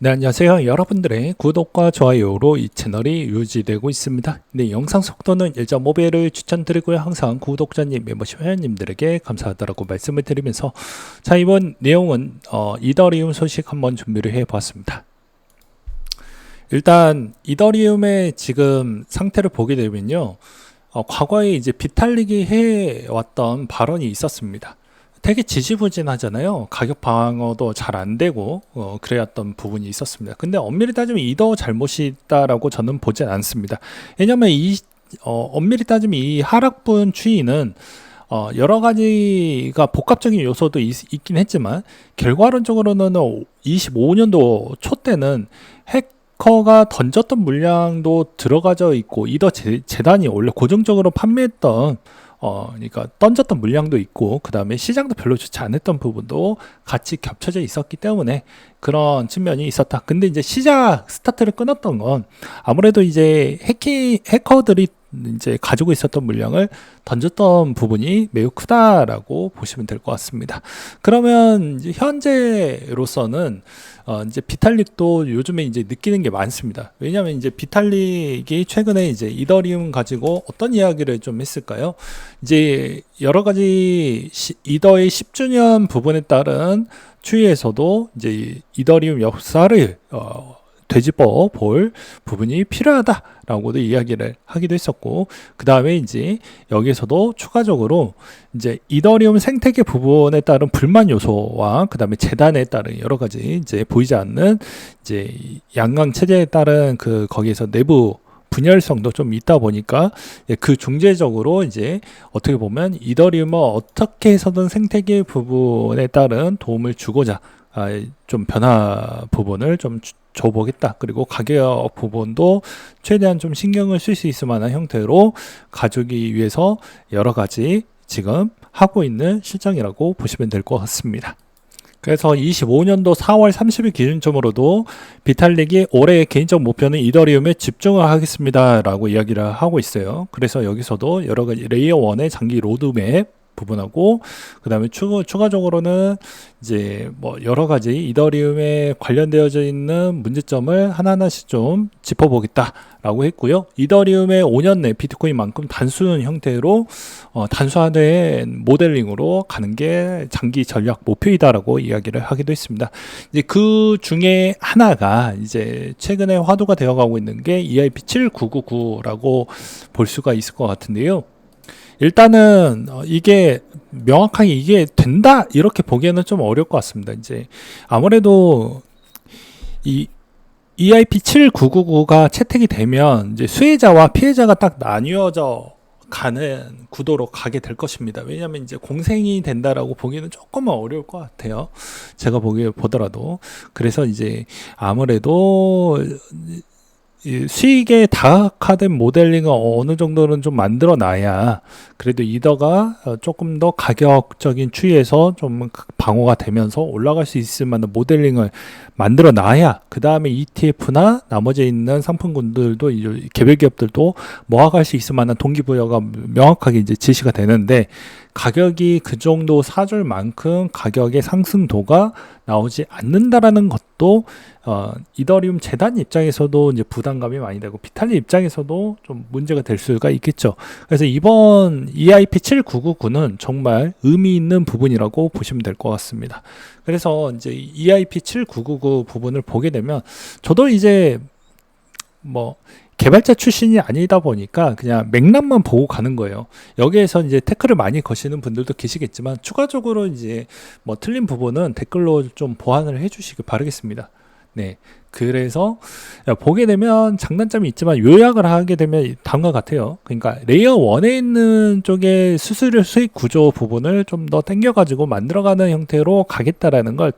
네, 안녕하세요. 여러분들의 구독과 좋아요로 이 채널이 유지되고 있습니다. 네, 영상 속도는 1.5배를 추천드리고요. 항상 구독자님, 멤버십 회원님들에게 감사하다라고 말씀을 드리면서 자, 이번 내용은 이더리움 소식 한번 준비를 해 보았습니다. 일단 이더리움의 지금 상태를 보게 되면요. 과거에 이제 비탈리기 해왔던 발언이 있었습니다. 되게 지지부진하잖아요. 가격 방어도 잘 안 되고 그래왔던 부분이 있었습니다. 근데 엄밀히 따지면 이더 잘못이 있다라고 저는 보진 않습니다. 왜냐하면 엄밀히 따지면 이 하락분 추이는 여러 가지가 복합적인 요소도 있긴 했지만 결과론적으로는 25년도 초 때는 해커가 던졌던 물량도 들어가져 있고 이더 재단이 원래 고정적으로 판매했던 그러니까 던졌던 물량도 있고 그 다음에 시장도 별로 좋지 않았던 부분도 같이 겹쳐져 있었기 때문에 그런 측면이 있었다. 근데 이제 시작 스타트를 끊었던 건 아무래도 이제 해커들이 이제 가지고 있었던 물량을 던졌던 부분이 매우 크다라고 보시면 될 것 같습니다. 그러면 이제 현재로서는 이제 비탈릭도 요즘에 이제 느끼는 게 많습니다. 왜냐하면 이제 비탈릭이 최근에 이제 이더리움 가지고 어떤 이야기를 좀 했을까요? 이제 여러 가지 이더의 10주년 부분에 따른 추이에서도 이제 이더리움 역사를 되짚어 볼 부분이 필요하다라고도 이야기를 하기도 했었고, 그 다음에 이제 여기서도 추가적으로 이제 이더리움 생태계 부분에 따른 불만 요소와 그 다음에 재단에 따른 여러 가지 이제 보이지 않는 이제 양강 체제에 따른 거기에서 내부 분열성도 좀 있다 보니까 그 중재적으로 이제 어떻게 보면 이더리움을 어떻게 해서든 생태계 부분에 따른 도움을 주고자 좀 변화 부분을 좀 줘보겠다. 그리고 가격 부분도 최대한 좀 신경을 쓸 수 있을 만한 형태로 가주기 위해서 여러 가지 지금 하고 있는 실정이라고 보시면 될 것 같습니다. 그래서 25년도 4월 30일 기준점으로도 비탈릭이 올해의 개인적 목표는 이더리움에 집중을 하겠습니다 라고 이야기를 하고 있어요. 그래서 여기서도 여러 가지 레이어 1의 장기 로드맵 부분하고 그 다음에 추가적으로는 이제 뭐 여러 가지 이더리움에 관련되어져 있는 문제점을 하나하나씩 좀 짚어보겠다라고 했고요. 이더리움의 5년 내 비트코인만큼 단순 형태로 단순화된 모델링으로 가는 게 장기 전략 목표이다라고 이야기를 하기도 했습니다. 이제 그 중에 하나가 이제 최근에 화두가 되어가고 있는 게 EIP7999라고 볼 수가 있을 것 같은데요. 일단은 이게 명확하게 이게 된다 이렇게 보기에는 좀 어려울 것 같습니다. 이제 아무래도 이 EIP7999가 채택이 되면 이제 수혜자와 피해자가 딱 나뉘어져 가는 구도로 가게 될 것입니다. 왜냐하면 이제 공생이 된다라고 보기에는 조금은 어려울 것 같아요. 제가 보더라도. 그래서 이제 아무래도 수익에 다각화된 모델링을 어느 정도는 좀 만들어 놔야 그래도 이더가 조금 더 가격적인 추이에서 좀 방어가 되면서 올라갈 수 있을 만한 모델링을 만들어 놔야 그 다음에 ETF나 나머지 있는 상품군들도 개별 기업들도 모아갈 수 있을 만한 동기부여가 명확하게 이제 제시가 되는데 가격이 그 정도 사줄 만큼 가격의 상승도가 나오지 않는다라는 것도 이더리움 재단 입장에서도 이제 부담감이 많이 되고 비탈리 입장에서도 좀 문제가 될 수가 있겠죠. 그래서 이번 EIP7999는 정말 의미 있는 부분이라고 보시면 될 것 같습니다. 그래서 이제 EIP7999 부분을 보게 되면 저도 이제 뭐 개발자 출신이 아니다 보니까 그냥 맥락만 보고 가는 거예요. 여기에서 이제 태클을 많이 거시는 분들도 계시겠지만 추가적으로 이제 뭐 틀린 부분은 댓글로 좀 보완을 해주시길 바라겠습니다. 네. 그래서 보게 되면 장단점이 있지만 요약을 하게 되면 다음과 같아요. 그러니까 레이어 1에 있는 쪽의 수수료 수익 구조 부분을 좀 더 당겨가지고 만들어가는 형태로 가겠다라는 걸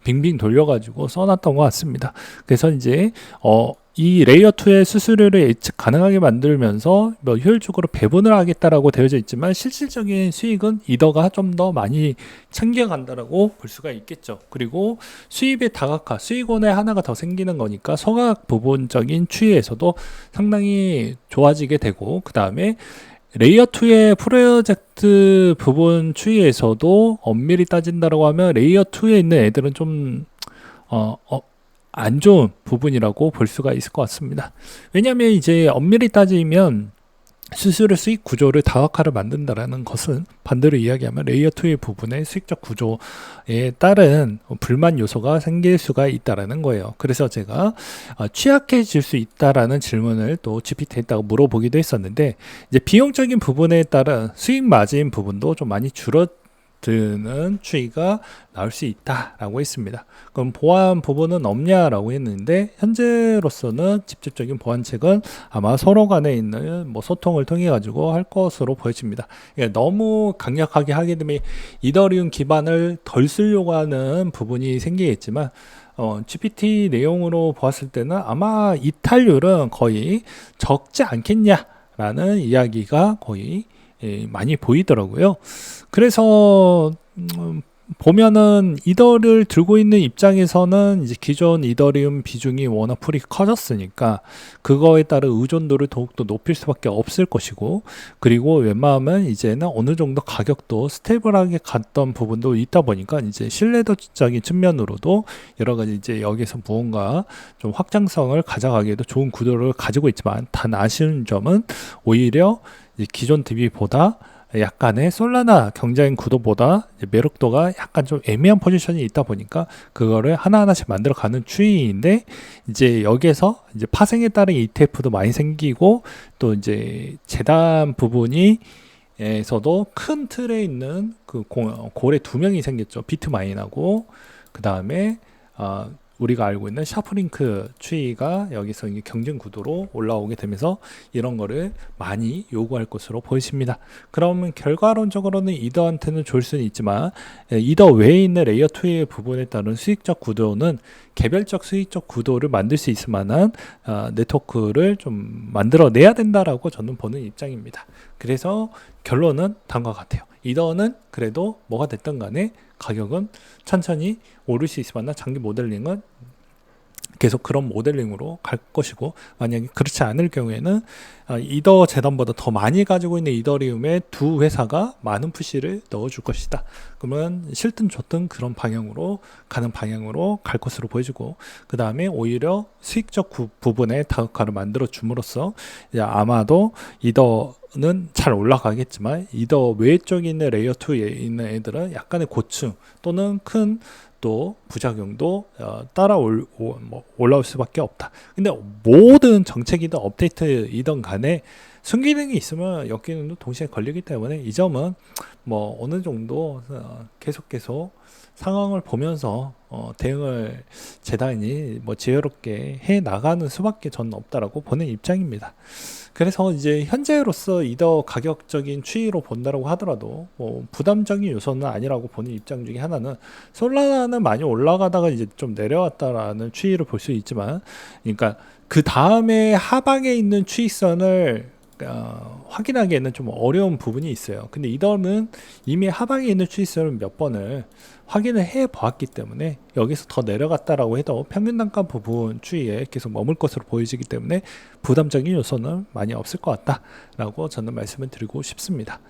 빙빙 돌려가지고 써놨던 것 같습니다. 그래서 이제 이 레이어 2의 수수료를 예측 가능하게 만들면서 뭐 효율적으로 배분을 하겠다라고 되어져 있지만 실질적인 수익은 이더가 좀 더 많이 챙겨간다라고 볼 수가 있겠죠. 그리고 수입의 다각화, 수익원의 하나가 더 생기는 거니까 소각 부분적인 추이에서도 상당히 좋아지게 되고 그 다음에 레이어 2의 프로젝트 부분 추이에서도 엄밀히 따진다라고 하면 레이어 2에 있는 애들은 좀 안 좋은 부분이라고 볼 수가 있을 것 같습니다. 왜냐하면 이제 엄밀히 따지면 수수료 수익 구조를 다각화를 만든다라는 것은 반대로 이야기하면 레이어 2의 부분의 수익적 구조에 따른 불만 요소가 생길 수가 있다라는 거예요. 그래서 제가 취약해질 수 있다라는 질문을 또 GPT에 있다고 물어보기도 했었는데, 이제 비용적인 부분에 따른 수익 마진 부분도 좀 많이 줄어드는 추이가 나올 수 있다라고 했습니다. 그럼 보안 부분은 없냐라고 했는데, 현재로서는 직접적인 보안책은 아마 서로 간에 있는 뭐 소통을 통해 가지고 할 것으로 보여집니다. 그러니까 너무 강력하게 하게 되면 이더리움 기반을 덜 쓰려고 하는 부분이 생기겠지만, GPT 내용으로 보았을 때는 아마 이탈률은 거의 적지 않겠냐라는 이야기가 거의 많이 보이더라고요. 그래서 보면은 이더를 들고 있는 입장에서는 이제 기존 이더리움 비중이 워낙 풀이 커졌으니까 그거에 따른 의존도를 더욱더 높일 수밖에 없을 것이고, 그리고 웬만하면 이제는 어느 정도 가격도 스테이블하게 갔던 부분도 있다 보니까 이제 신뢰도적인 측면으로도 여러 가지 이제 여기서 무언가 좀 확장성을 가져가기에도 좋은 구도를 가지고 있지만, 단 아쉬운 점은 오히려 이제 기존 DB보다 약간의 솔라나 경쟁 구도보다 매력도가 약간 좀 애매한 포지션이 있다 보니까 그거를 하나하나씩 만들어 가는 추이인데, 이제 여기에서 이제 파생에 따른 ETF도 많이 생기고, 또 이제 재단 부분이 에서도 큰 틀에 있는 그 고래 두 명이 생겼죠. 비트마인하고 그 다음에 우리가 알고 있는 샤프링크 추이가 여기서 경쟁 구도로 올라오게 되면서 이런 거를 많이 요구할 것으로 보입니다. 그러면 결과론적으로는 이더한테는 좋을 수는 있지만, 이더 외에 있는 레이어 2의 부분에 따른 수익적 구도는 개별적 수익적 구도를 만들 수 있을 만한 네트워크를 좀 만들어내야 된다라고 저는 보는 입장입니다. 그래서 결론은 다음과 같아요. 이더는 그래도 뭐가 됐든 간에 가격은 천천히 오를 수 있을 만한 장기 모델링은 계속 그런 모델링으로 갈 것이고, 만약에 그렇지 않을 경우에는 이더 재단보다 더 많이 가지고 있는 이더리움의 두 회사가 많은 푸시를 넣어줄 것이다. 그러면 싫든 좋든 그런 방향으로 가는 방향으로 갈 것으로 보여지고, 그 다음에 오히려 수익적 부분에 다각화를 만들어 줌으로써 아마도 이더는 잘 올라가겠지만 이더 외 쪽에 있는 레이어 2에 있는 애들은 약간의 고충 또는 큰 또 부작용도 따라 올라올 수밖에 없다. 근데 모든 정책이든 업데이트이든 간에 순기능이 있으면 역기능도 동시에 걸리기 때문에 이 점은 뭐 어느 정도 계속 상황을 보면서 대응을 재단이 뭐 지혜롭게 해 나가는 수밖에 저는 없다라고 보는 입장입니다. 그래서 이제 현재로서 이더 가격적인 추이로 본다라고 하더라도 뭐 부담적인 요소는 아니라고 보는 입장 중에 하나는, 솔라나는 많이 올라가다가 이제 좀 내려왔다라는 추이를 볼 수 있지만, 그러니까 그 다음에 하방에 있는 추이선을 확인하기에는 좀 어려운 부분이 있어요. 근데 이더는 이미 하방에 있는 추이선을 몇 번을 확인을 해 보았기 때문에 여기서 더 내려갔다라고 해도 평균 단가 부분 추이에 계속 머물 것으로 보여지기 때문에 부담적인 요소는 많이 없을 것 같다라고 저는 말씀을 드리고 싶습니다.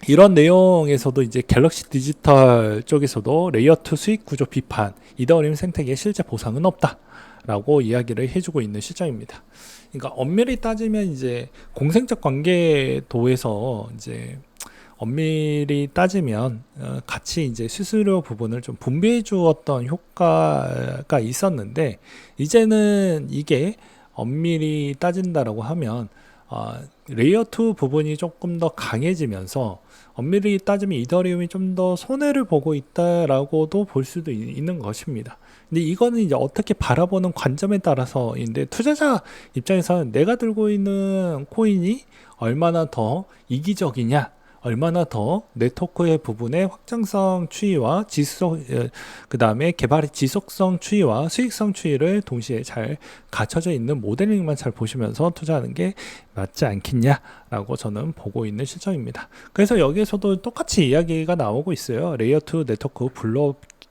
이런 내용에서도 이제 갤럭시 디지털 쪽에서도 레이어 2 수익 구조 비판, 이더리움 생태계에 실제 보상은 없다 라고 이야기를 해주고 있는 시점입니다. 그러니까 엄밀히 따지면 이제 공생적 관계도에서 이제 엄밀히 따지면 같이 이제 수수료 부분을 좀 분배해 주었던 효과가 있었는데, 이제는 이게 엄밀히 따진다라고 하면 레이어 2 부분이 조금 더 강해지면서 엄밀히 따지면 이더리움이 좀 더 손해를 보고 있다라고도 볼 수도 있는 것입니다. 근데 이거는 이제 어떻게 바라보는 관점에 따라서인데, 투자자 입장에서는 내가 들고 있는 코인이 얼마나 더 이기적이냐, 얼마나 더 네트워크의 부분의 확장성 추이와 그 다음에 개발의 지속성 추이와 수익성 추이를 동시에 잘 갖춰져 있는 모델링만 잘 보시면서 투자하는 게 맞지 않겠냐라고 저는 보고 있는 실정입니다. 그래서 여기에서도 똑같이 이야기가 나오고 있어요. 레이어 2 네트워크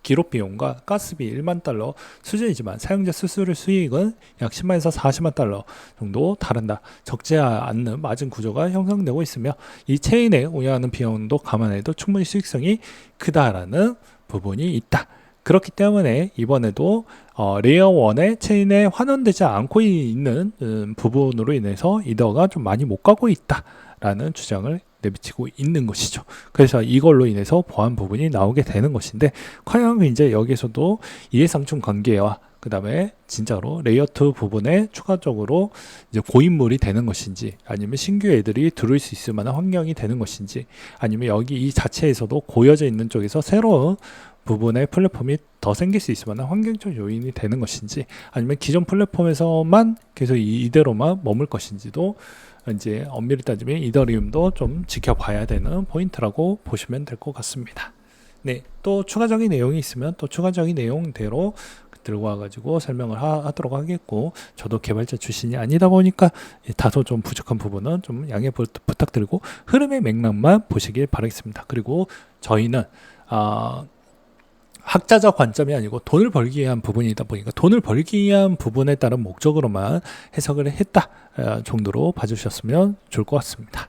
기록 비용과 가스비 1만 달러 수준이지만 사용자 수수료 수익은 약 10만에서 40만 달러 정도 다른다. 적지 않는 마진 구조가 형성되고 있으며 이 체인에 운영하는 비용도 감안해도 충분히 수익성이 크다라는 부분이 있다. 그렇기 때문에 이번에도 레이어 1의 체인에 환원되지 않고 있는 부분으로 인해서 이더가 좀 많이 못 가고 있다라는 주장을 내비치고 있는 것이죠. 그래서 이걸로 인해서 보안 부분이 나오게 되는 것인데, 과연 이제 여기서도 이해상충 관계와 그 다음에 진짜로 레이어 2 부분에 추가적으로 이제 고인물이 되는 것인지, 아니면 신규 애들이 들어올 수 있을 만한 환경이 되는 것인지, 아니면 여기 이 자체에서도 고여져 있는 쪽에서 새로운 부분의 플랫폼이 더 생길 수 있을 만한 환경적 요인이 되는 것인지, 아니면 기존 플랫폼에서만 계속 이대로만 머물 것인지도 이제 엄밀히 따지면 이더리움도 좀 지켜봐야 되는 포인트라고 보시면 될 것 같습니다. 네, 또 추가적인 내용이 있으면 또 추가적인 내용대로 들고 와가지고 설명을 하도록 하겠고, 저도 개발자 출신이 아니다 보니까 다소 좀 부족한 부분은 좀 양해 부탁드리고 흐름의 맥락만 보시길 바라겠습니다. 그리고 저희는 학자적 관점이 아니고 돈을 벌기 위한 부분이다 보니까 돈을 벌기 위한 부분에 따른 목적으로만 해석을 했다 정도로 봐주셨으면 좋을 것 같습니다.